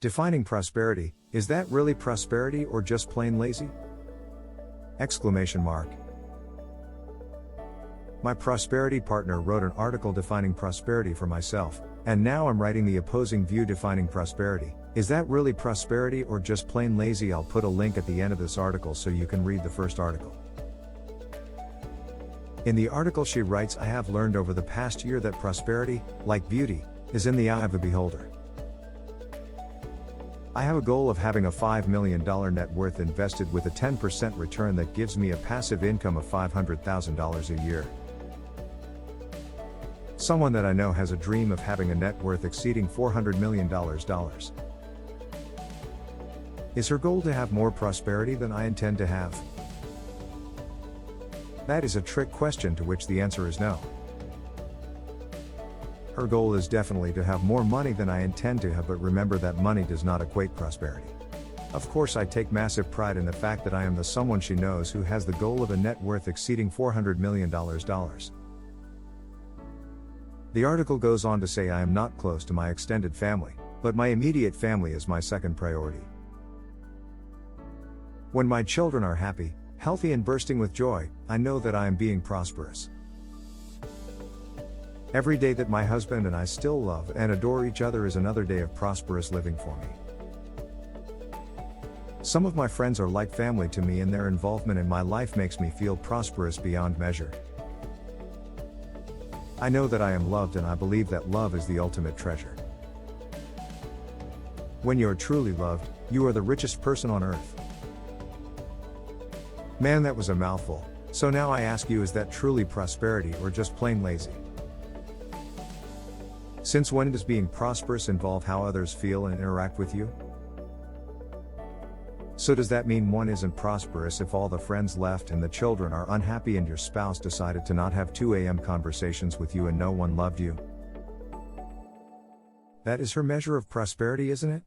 Defining prosperity, is that really prosperity or just plain lazy? Exclamation mark. My prosperity partner wrote an article defining prosperity for myself, and now I'm writing the opposing view defining prosperity. Is that really prosperity or just plain lazy? I'll put a link at the end of this article so you can read the first article. In the article she writes, I have learned over the past year that prosperity, like beauty, is in the eye of the beholder. I have a goal of having a $5 million net worth invested with a 10% return that gives me a passive income of $500,000 a year. Someone that I know has a dream of having a net worth exceeding $400 million. Is her goal to have more prosperity than I intend to have? That is a trick question to which the answer is no. Her goal is definitely to have more money than I intend to have, but remember that money does not equate prosperity. Of course, I take massive pride in the fact that I am the someone she knows who has the goal of a net worth exceeding $400 million. The article goes on to say I am not close to my extended family, but my immediate family is my second priority. When my children are happy, healthy and bursting with joy, I know that I am being prosperous. Every day that my husband and I still love and adore each other is another day of prosperous living for me. Some of my friends are like family to me, and their involvement in my life makes me feel prosperous beyond measure. I know that I am loved, and I believe that love is the ultimate treasure. When you are truly loved, you are the richest person on earth. Man, that was a mouthful. So now I ask you, is that truly prosperity or just plain lazy? Since when does being prosperous involve how others feel and interact with you? So does that mean one isn't prosperous if all the friends left and the children are unhappy and your spouse decided to not have 2 a.m. conversations with you and no one loved you? That is her measure of prosperity, isn't it?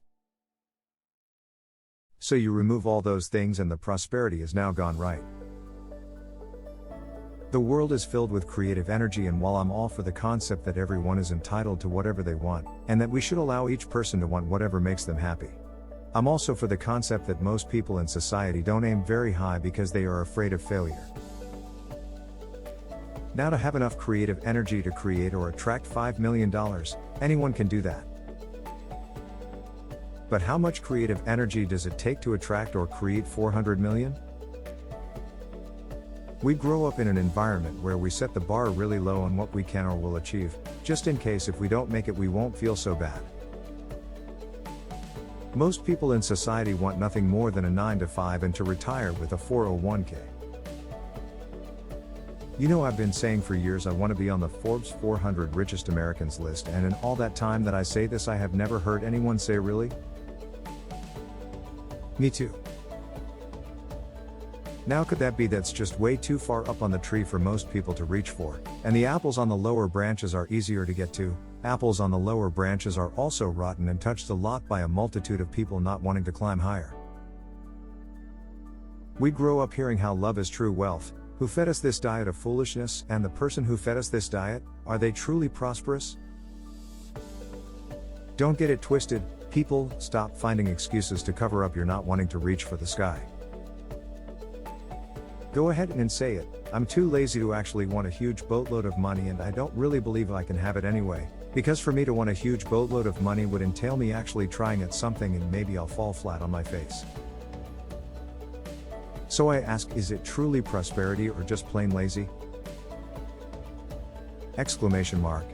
So you remove all those things and the prosperity is now gone, right? The world is filled with creative energy, and while I'm all for the concept that everyone is entitled to whatever they want, and that we should allow each person to want whatever makes them happy, I'm also for the concept that most people in society don't aim very high because they are afraid of failure. Now, to have enough creative energy to create or attract $5 million, anyone can do that. But how much creative energy does it take to attract or create 400 million? We grow up in an environment where we set the bar really low on what we can or will achieve, just in case if we don't make it we won't feel so bad. Most people in society want nothing more than a 9-to-5 and to retire with a 401k. You know, I've been saying for years I want to be on the Forbes 400 richest Americans list, and in all that time that I say this I have never heard anyone say really? Me too. Now could that be that's just way too far up on the tree for most people to reach for, and the apples on the lower branches are easier to get to? Apples on the lower branches are also rotten and touched a lot by a multitude of people not wanting to climb higher. We grow up hearing how love is true wealth. Who fed us this diet of foolishness? And the person who fed us this diet, are they truly prosperous? Don't get it twisted, people. Stop finding excuses to cover up your not wanting to reach for the sky. Go ahead and say it. I'm too lazy to actually want a huge boatload of money, and I don't really believe I can have it anyway, because for me to want a huge boatload of money would entail me actually trying at something, and maybe I'll fall flat on my face. So I ask, is it truly prosperity or just plain lazy? Exclamation mark.